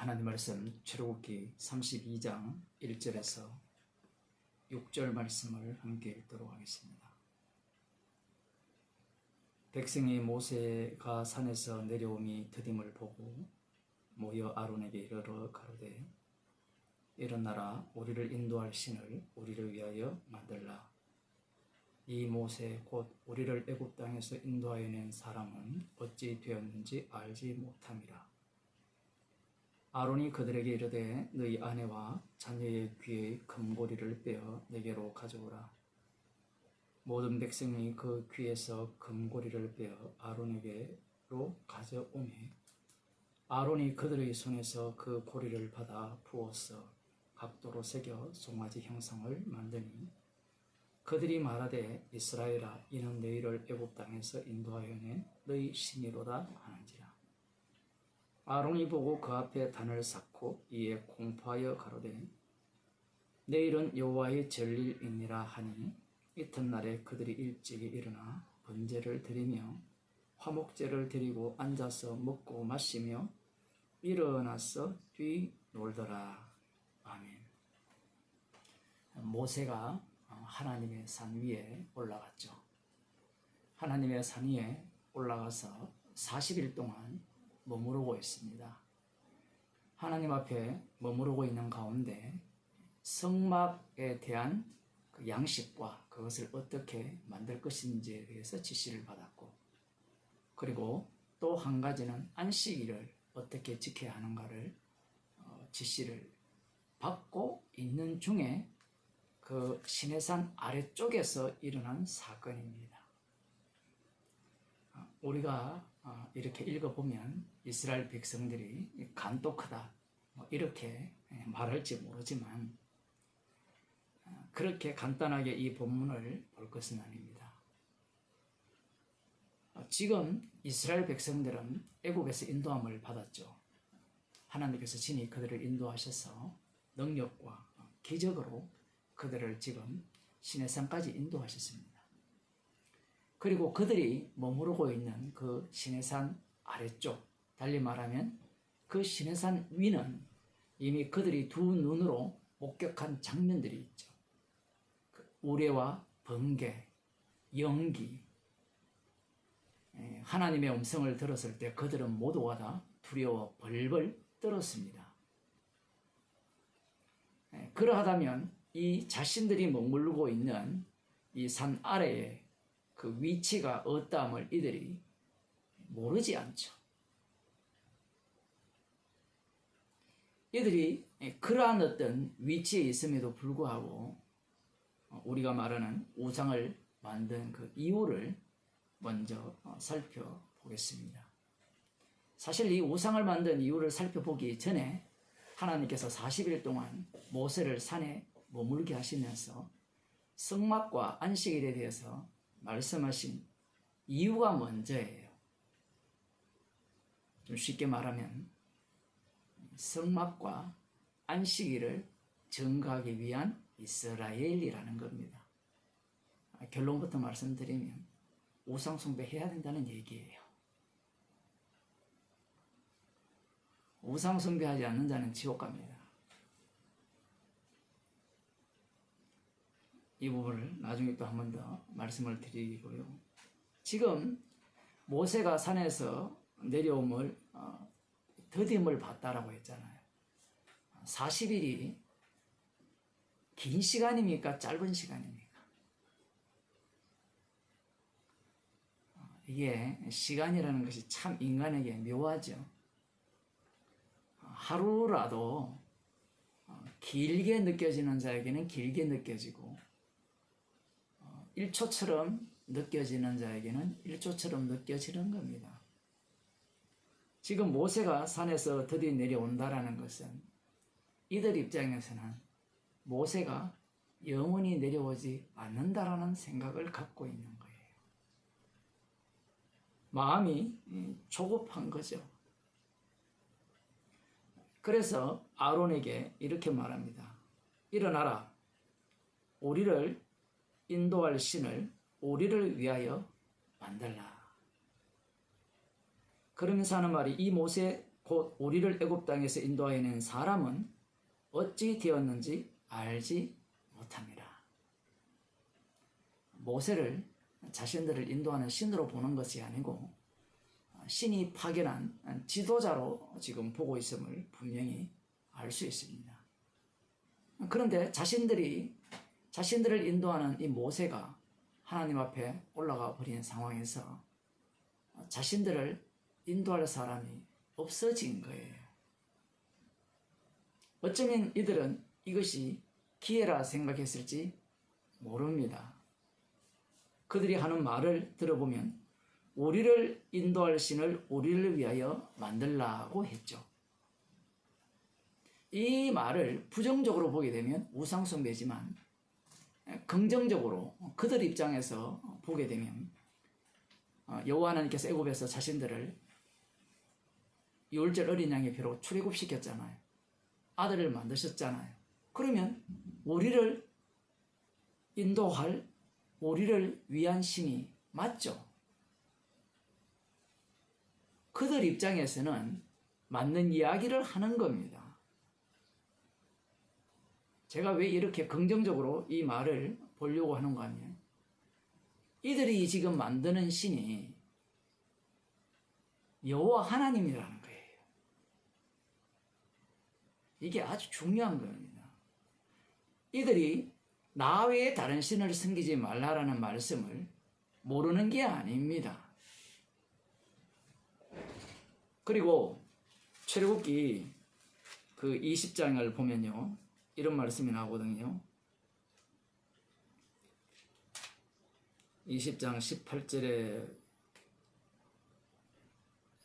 하나님 말씀 출애굽기 32장 1절에서 6절 말씀을 함께 읽도록 하겠습니다. 백성이 모세가 산에서 내려옴이 더딤을 보고 모여 아론에게 이르러 가로되 일어나라, 우리를 인도할 신을 우리를 위하여 만들라. 이 모세 곧 우리를 애굽 땅에서 인도하여 낸 사람은 어찌 되었는지 알지 못함이라. 아론이 그들에게 이르되 너희 아내와 자녀의 귀의 금고리를 빼어 내게로 가져오라. 모든 백성이 그 귀에서 금고리를 빼어 아론에게로 가져오매 아론이 그들의 손에서 그 고리를 받아 부어서 각도로 새겨 송아지 형상을 만드니 그들이 말하되 이스라엘아, 이는 너희를 애굽 땅에서 인도하여 낸 너희 신이로다 하는지라. 아론이 보고 그 앞에 단을 쌓고 이에 공포하여 가로되 내일은 여호와의 절일이니라 하니 이튿날에 그들이 일찍이 일어나 번제를 드리며 화목제를 드리고 앉아서 먹고 마시며 일어나서 뛰놀더라. 아멘. 모세가 하나님의 산 위에 올라갔죠. 하나님의 산 위에 올라가서 40일 동안 머무르고 있습니다. 하나님 앞에 머무르고 있는 가운데 성막에 대한 그 양식과 그것을 어떻게 만들 것인지에 대해서 지시를 받았고, 그리고 또 한 가지는 안식일을 어떻게 지켜야 하는가를 지시를 받고 있는 중에 그 시내산 아래쪽에서 일어난 사건입니다. 우리가 이렇게 읽어보면 이스라엘 백성들이 간도 크다 이렇게 말할지 모르지만 그렇게 간단하게 이 본문을 볼 것은 아닙니다. 지금 이스라엘 백성들은 애굽에서 인도함을 받았죠. 하나님께서 친히 그들을 인도하셔서 능력과 기적으로 그들을 지금 시내산까지 인도하셨습니다. 그리고 그들이 머무르고 있는 그 시내산 아래쪽, 달리 말하면 그 시내산 위는 이미 그들이 두 눈으로 목격한 장면들이 있죠. 우레와 번개, 연기, 하나님의 음성을 들었을 때 그들은 모두가 다 두려워 벌벌 떨었습니다. 그러하다면 이 자신들이 머무르고 있는 이 산 아래에 그 위치가 어떠함을 이들이 모르지 않죠. 이들이 그러한 어떤 위치에 있음에도 불구하고 우리가 말하는 우상을 만든 그 이유를 먼저 살펴보겠습니다. 사실 이 우상을 만든 이유를 살펴보기 전에 하나님께서 40일 동안 모세를 산에 머물게 하시면서 성막과 안식일에 대해서 말씀하신 이유가 먼저예요. 좀 쉽게 말하면 성막과 안식일을 증거하기 위한 이스라엘이라는 겁니다. 결론부터 말씀드리면 우상 숭배해야 된다는 얘기예요. 우상 숭배하지 않는 자는 지옥 갑니다. 이 부분을 나중에 또 한 번 더 말씀을 드리고요. 지금 모세가 산에서 내려옴을 더딤을 받다라고 했잖아요. 40일이 긴 시간입니까? 짧은 시간입니까? 이게 시간이라는 것이 참 인간에게 묘하죠. 하루라도 길게 느껴지는 자에게는 길게 느껴지고 1초처럼 느껴지는 자에게는 1초처럼 느껴지는 겁니다. 지금 모세가 산에서 드디어 내려온다라는 것은 이들 입장에서는 모세가 영원히 내려오지 않는다라는 생각을 갖고 있는 거예요. 마음이 조급한 거죠. 그래서 아론에게 이렇게 말합니다. 일어나라, 우리를 인도할 신을 우리를 위하여 만들라. 그러면서 하는 말이 이 모세 곧 우리를 애굽 땅에서 인도하여 낸 사람은 어찌 되었는지 알지 못합니다. 모세를 자신들을 인도하는 신으로 보는 것이 아니고 신이 파견한 지도자로 지금 보고 있음을 분명히 알 수 있습니다. 그런데 자신들을 인도하는 이 모세가 하나님 앞에 올라가 버린 상황에서 자신들을 인도할 사람이 없어진 거예요. 어쩌면 이들은 이것이 기회라 생각했을지 모릅니다. 그들이 하는 말을 들어보면 우리를 인도할 신을 우리를 위하여 만들라고 했죠. 이 말을 부정적으로 보게 되면 우상숭배지만 긍정적으로 그들 입장에서 보게 되면 여호와 하나님께서 애굽에서 자신들을 유월절 어린 양의 피로 출애굽시켰잖아요. 아들을 만드셨잖아요. 그러면 우리를 인도할 우리를 위한 신이 맞죠. 그들 입장에서는 맞는 이야기를 하는 겁니다. 제가 왜 이렇게 긍정적으로 이 말을 보려고 하는가 하면 이들이 지금 만드는 신이 여호와 하나님이라는 거예요. 이게 아주 중요한 겁니다. 이들이 나 외에 다른 신을 섬기지 말라라는 말씀을 모르는 게 아닙니다. 그리고 출애굽기 그 20장을 보면요. 이런 말씀이 나오거든요. 20장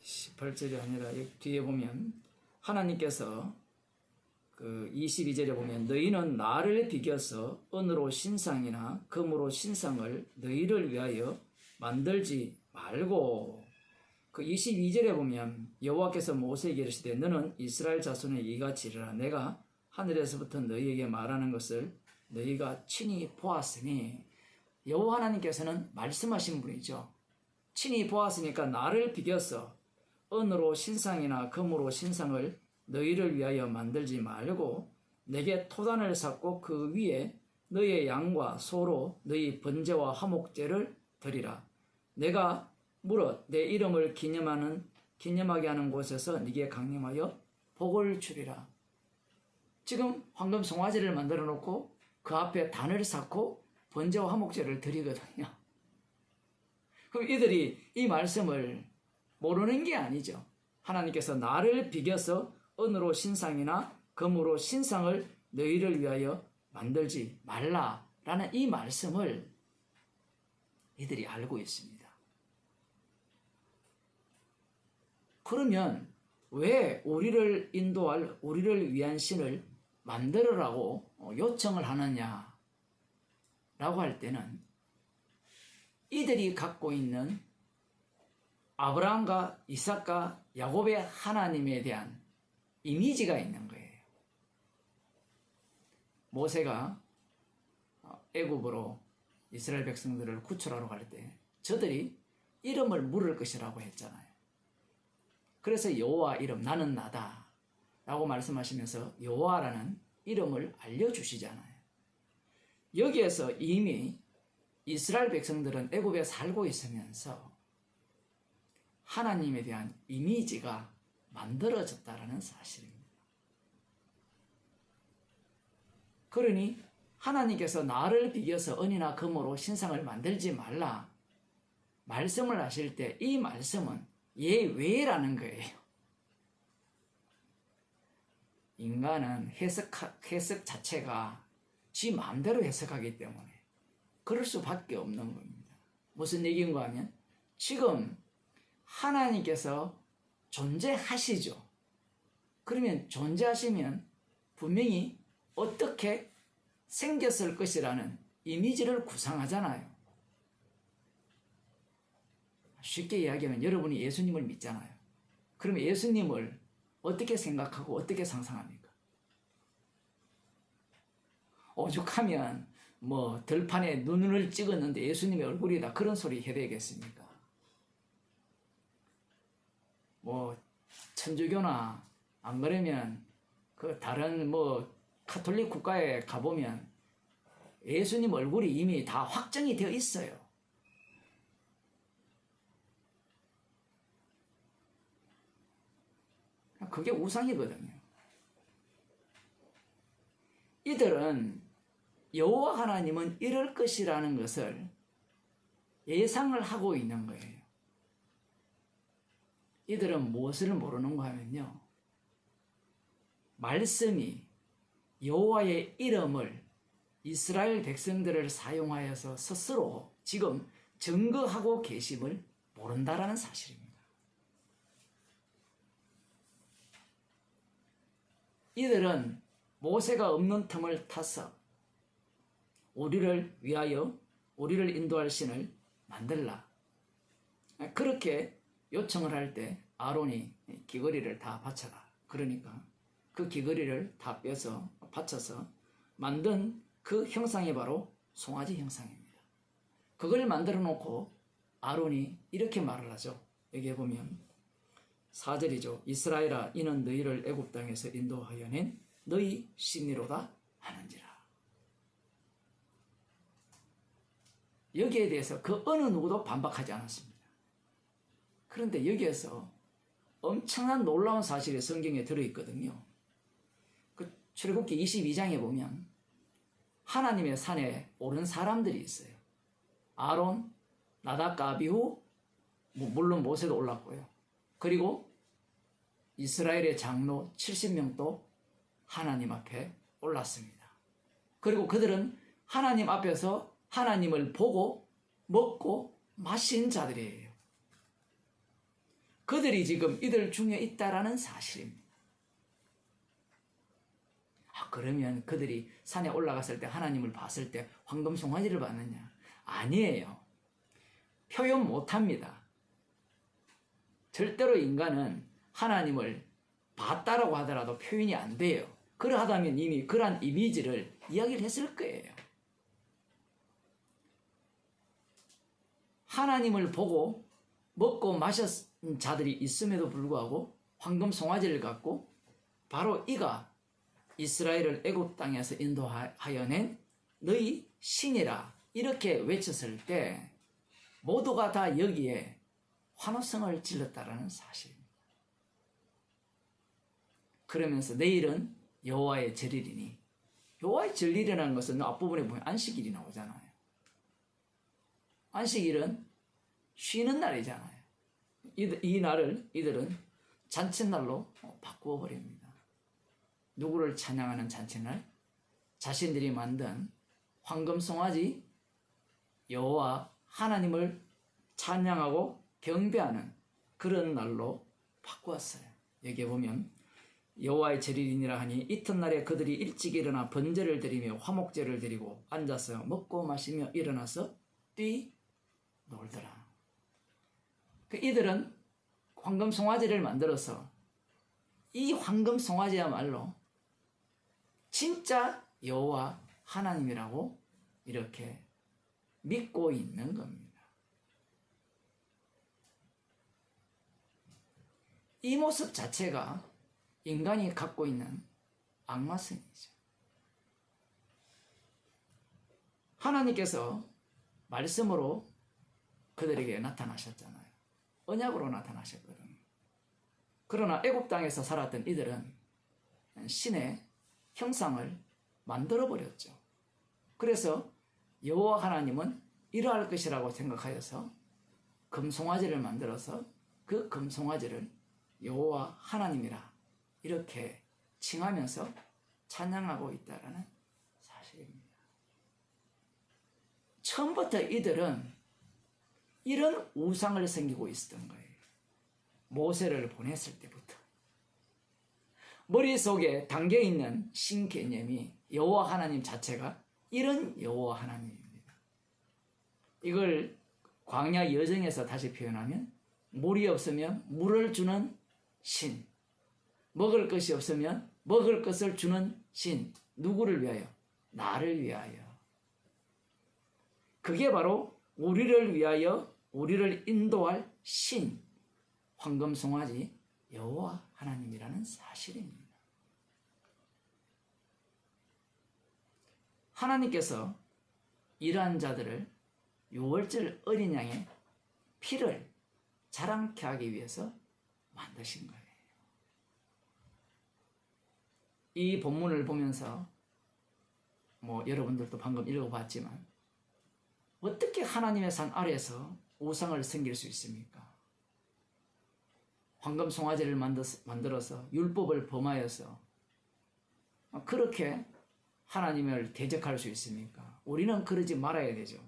18절이 아니라 뒤에 보면 하나님께서 그 22절에 보면 너희는 나를 비겨서 은으로 신상이나 금으로 신상을 너희를 위하여 만들지 말고 그 22절에 보면 여호와께서 모세에게 이르시되 너는 이스라엘 자손의 이같이 이르라 내가 하늘에서부터 너희에게 말하는 것을 너희가 친히 보았으니 여호와 하나님께서는 말씀하신 분이죠. 친히 보았으니까 나를 비겨서 은으로 신상이나 금으로 신상을 너희를 위하여 만들지 말고 내게 토단을 쌓고 그 위에 너희의 양과 소로 너희 번제와 화목제를 드리라. 내가 무릇 내 이름을 기념하게 하는 곳에서 네게 강림하여 복을 주리라. 지금 황금 송아지를 만들어 놓고 그 앞에 단을 쌓고 번제와 화목제를 드리거든요. 그럼 이들이 이 말씀을 모르는 게 아니죠. 하나님께서 나를 비겨서 은으로 신상이나 금으로 신상을 너희를 위하여 만들지 말라라는 이 말씀을 이들이 알고 있습니다. 그러면 왜 우리를 인도할 우리를 위한 신을 만들으라고 요청을 하느냐라고 할 때는 이들이 갖고 있는 아브라함과 이삭과 야곱의 하나님에 대한 이미지가 있는 거예요. 모세가 애굽으로 이스라엘 백성들을 구출하러 갈 때 저들이 이름을 물을 것이라고 했잖아요. 그래서 여호와 이름 나는 나다 라고 말씀하시면서 여호와라는 이름을 알려주시잖아요. 여기에서 이미 이스라엘 백성들은 애굽에 살고 있으면서 하나님에 대한 이미지가 만들어졌다라는 사실입니다. 그러니 하나님께서 나를 비겨서 은이나 금으로 신상을 만들지 말라 말씀을 하실 때 이 말씀은 예외라는 거예요. 인간은 해석 자체가 지 마음대로 해석하기 때문에 그럴 수밖에 없는 겁니다. 무슨 얘기인가 하면 지금 하나님께서 존재하시죠. 그러면 존재하시면 분명히 어떻게 생겼을 것이라는 이미지를 구상하잖아요. 쉽게 이야기하면 여러분이 예수님을 믿잖아요. 그러면 예수님을 어떻게 생각하고 어떻게 상상합니까? 오죽하면 뭐 들판에 눈을 찍었는데 예수님의 얼굴이다 그런 소리 해야 되겠습니까? 뭐 천주교나 안 그러면 그 다른 뭐 카톨릭 국가에 가보면 예수님 얼굴이 이미 다 확정이 되어 있어요. 그게 우상이거든요. 이들은 여호와 하나님은 이럴 것이라는 것을 예상을 하고 있는 거예요. 이들은 무엇을 모르는가 하면요, 말씀이 여호와의 이름을 이스라엘 백성들을 사용하여서 스스로 지금 증거하고 계심을 모른다라는 사실입니다. 이들은 모세가 없는 틈을 타서 우리를 위하여 우리를 인도할 신을 만들라, 그렇게 요청을 할 때 아론이 귀걸이를 다 바쳐라, 그러니까 그 귀걸이를 다 빼서 바쳐서 만든 그 형상이 바로 송아지 형상입니다. 그걸 만들어 놓고 아론이 이렇게 말을 하죠. 여기에 보면 4절이죠. 이스라엘아, 이는 너희를 애굽 땅에서 인도하여 낸 너희 신이로다 하는지라. 여기에 대해서 그 어느 누구도 반박하지 않았습니다. 그런데 여기에서 엄청난 놀라운 사실이 성경에 들어있거든요. 그 출애굽기 22장에 보면 하나님의 산에 오른 사람들이 있어요. 아론, 나답과 아비후, 물론 모세도 올랐고요. 그리고 이스라엘의 장로 70명도 하나님 앞에 올랐습니다. 그리고 그들은 하나님 앞에서 하나님을 보고 먹고 마신 자들이에요. 그들이 지금 이들 중에 있다라는 사실입니다. 그러면 그들이 산에 올라갔을 때 하나님을 봤을 때 황금 송아지를 봤느냐? 아니에요. 표현 못합니다. 절대로 인간은 하나님을 봤다라고 하더라도 표현이 안 돼요. 그러하다면 이미 그러한 이미지를 이야기를 했을 거예요. 하나님을 보고 먹고 마셨은 자들이 있음에도 불구하고 황금 송아지를 갖고 바로 이가 이스라엘을 애굽 땅에서 인도하여 낸 너희 신이라 이렇게 외쳤을 때 모두가 다 여기에 환호성을 질렀다라는 사실입니다. 그러면서 내일은 여호와의 절일이니, 여호와의 절일이라는 것은 앞부분에 보면 안식일이 나오잖아요. 안식일은 쉬는 날이잖아요. 이 날을 이들은 잔칫날로 바꾸어 버립니다. 누구를 찬양하는 잔칫날? 자신들이 만든 황금 송아지 여호와 하나님을 찬양하고 경배하는 그런 날로 바꾸었어요. 여기에 보면 여호와의 절일이니라 하니 이튿날에 그들이 일찍 일어나 번제를 드리며 화목제를 드리고 앉아서 먹고 마시며 일어나서 뛰놀더라. 이들은 황금 송아지를 만들어서 이 황금 송아지야말로 진짜 여호와 하나님이라고 이렇게 믿고 있는 겁니다. 이 모습 자체가 인간이 갖고 있는 악마성이죠. 하나님께서 말씀으로 그들에게 나타나셨잖아요. 언약으로 나타나셨거든요. 그러나 애굽 땅에서 살았던 이들은 신의 형상을 만들어버렸죠. 그래서 여호와 하나님은 이러할 것이라고 생각하여서 금송아지를 만들어서 그 금송아지를 여호와 하나님이라 이렇게 칭하면서 찬양하고 있다는 사실입니다. 처음부터 이들은 이런 우상을 섬기고 있었던 거예요. 모세를 보냈을 때부터. 머릿속에 담겨있는 신개념이 여호와 하나님 자체가 이런 여호와 하나님입니다. 이걸 광야 여정에서 다시 표현하면 물이 없으면 물을 주는 신, 먹을 것이 없으면 먹을 것을 주는 신, 누구를 위하여? 나를 위하여. 그게 바로 우리를 위하여 우리를 인도할 신, 황금 송아지 여호와 하나님이라는 사실입니다. 하나님께서 이러한 자들을 유월절 어린 양의 피를 자랑케 하기 위해서 만드신 거예요. 이 본문을 보면서 여러분들도 방금 읽어봤지만 어떻게 하나님의 산 아래에서 우상을 섬길 수 있습니까? 황금 송아지를 만들어서 율법을 범하여서 그렇게 하나님을 대적할 수 있습니까? 우리는 그러지 말아야 되죠.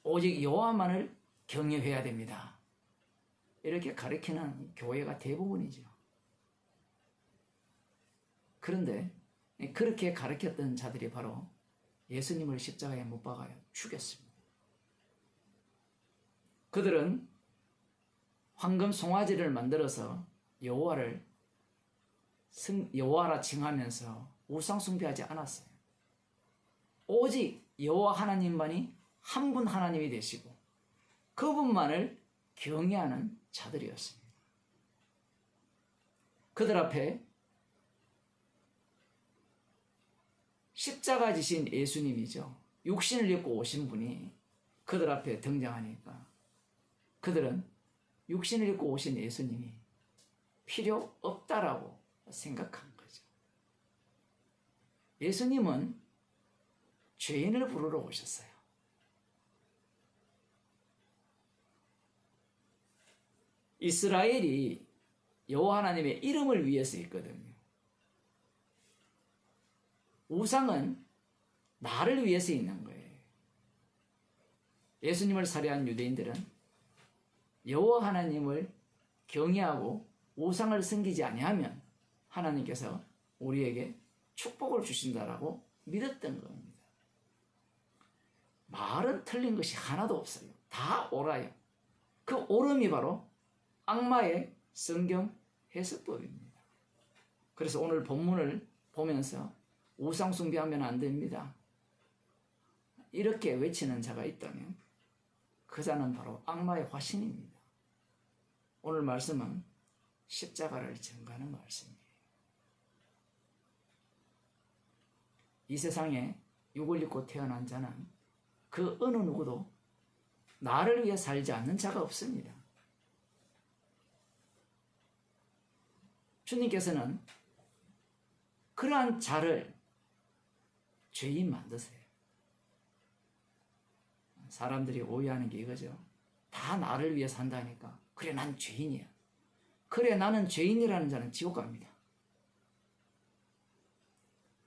오직 여호와만을 경외해야 됩니다. 이렇게 가르치는 교회가 대부분이죠. 그런데 그렇게 가르쳤던 자들이 바로 예수님을 십자가에 못 박아 죽였습니다. 그들은 황금 송아지를 만들어서 여호와라 칭하면서 우상 숭배하지 않았어요. 오직 여호와 하나님만이 한 분 하나님이 되시고 그분만을 경외하는 자들이었습니다. 그들 앞에 십자가 지신 예수님이죠. 육신을 입고 오신 분이 그들 앞에 등장하니까 그들은 육신을 입고 오신 예수님이 필요 없다라고 생각한 거죠. 예수님은 죄인을 부르러 오셨어요. 이스라엘이 여호와 하나님의 이름을 위해서 있거든요. 우상은 나를 위해서 있는 거예요. 예수님을 살해한 유대인들은 여호와 하나님을 경외하고 우상을 섬기지 아니하면 하나님께서 우리에게 축복을 주신다라고 믿었던 겁니다. 말은 틀린 것이 하나도 없어요. 다 옳아요. 그 옳음이 바로 악마의 성경 해석법입니다. 그래서 오늘 본문을 보면서 우상 숭배하면 안 됩니다. 이렇게 외치는 자가 있다면 그 자는 바로 악마의 화신입니다. 오늘 말씀은 십자가를 증거하는 말씀이에요. 이 세상에 육을 입고 태어난 자는 그 어느 누구도 나를 위해 살지 않는 자가 없습니다. 주님께서는 그러한 자를 죄인 만드세요. 사람들이 오해하는 게 이거죠. 다 나를 위해 산다니까. 그래, 난 죄인이야. 그래, 나는 죄인이라는 자는 지옥 갑니다.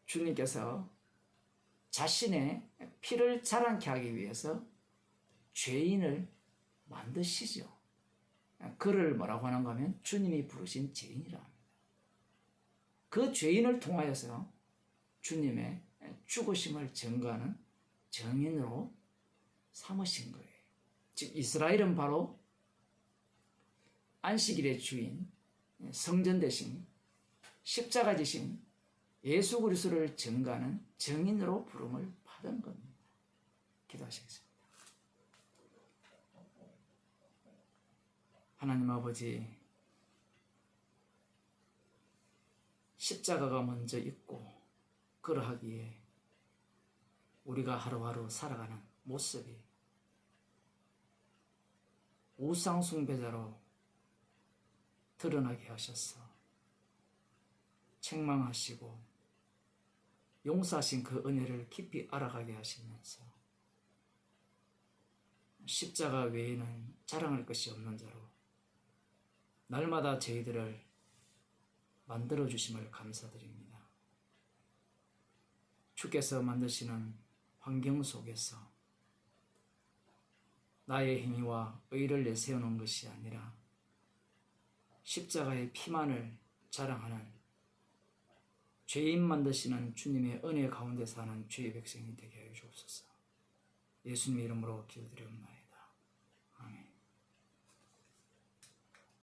주님께서 자신의 피를 자랑케 하기 위해서 죄인을 만드시죠. 그를 뭐라고 하는가 하면 주님이 부르신 죄인이라 합니다. 그 죄인을 통하여서 주님의 죽으심을 증거하는 증인으로 삼으신 거예요. 즉 이스라엘은 바로 안식일의 주인, 성전 대신 십자가 지신 예수 그리스도를 증거하는 증인으로 부름을 받은 겁니다. 기도하시겠습니다. 하나님 아버지, 십자가가 먼저 있고 그러하기에 우리가 하루하루 살아가는 모습이 우상 숭배자로 드러나게 하셔서 책망하시고 용서하신 그 은혜를 깊이 알아가게 하시면서 십자가 외에는 자랑할 것이 없는 자로 날마다 저희들을 만들어주심을 감사드립니다. 주께서 만드시는 환경 속에서 나의 행위와 의를 내세우는 것이 아니라 십자가의 피만을 자랑하는 죄인 만드시는 주님의 은혜 가운데 사는 주의 백성이 되게 하여 주옵소서. 예수님의 이름으로 기도드리옵나이다.